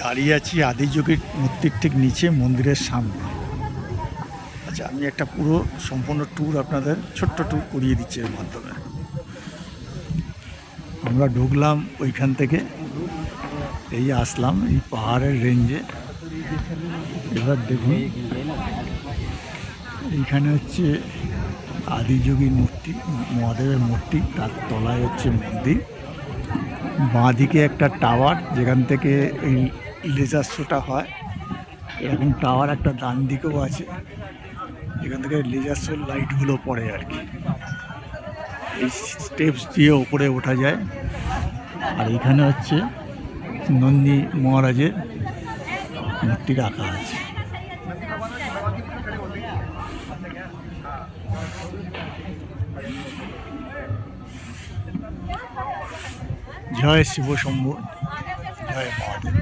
দাঁড়িয়ে আছি আদিযোগীর মূর্তির ঠিক নিচে মন্দিরের সামনে। আচ্ছা, আমি একটা পুরো সম্পূর্ণ ট্যুর আপনাদের ছোট্ট ট্যুর করিয়ে দিচ্ছি এর মাধ্যমে। আমরা ঢুকলাম ওইখান থেকে, এই আসলাম এই পাহাড়ের রেঞ্জে। এবার দেখুন এইখানে হচ্ছে আদিযোগীর মূর্তি, মহাদেবের মূর্তি, তার তলায় হচ্ছে মন্দির। বাঁদিকে একটা টাওয়ার, যেখান থেকে এই লেজার শোটা হয়। এরকম টাওয়ার একটা ডান দিকেও আছে, এখান থেকে লেজার শোর লাইটগুলো পড়ে আর কি। এই স্টেপস দিয়ে ওপরে ওঠা যায়। আর এখানে হচ্ছে নন্দী মহারাজের মূর্তি রাখা আছে। জয় শিব শম্ভু, জয় মহাদেব।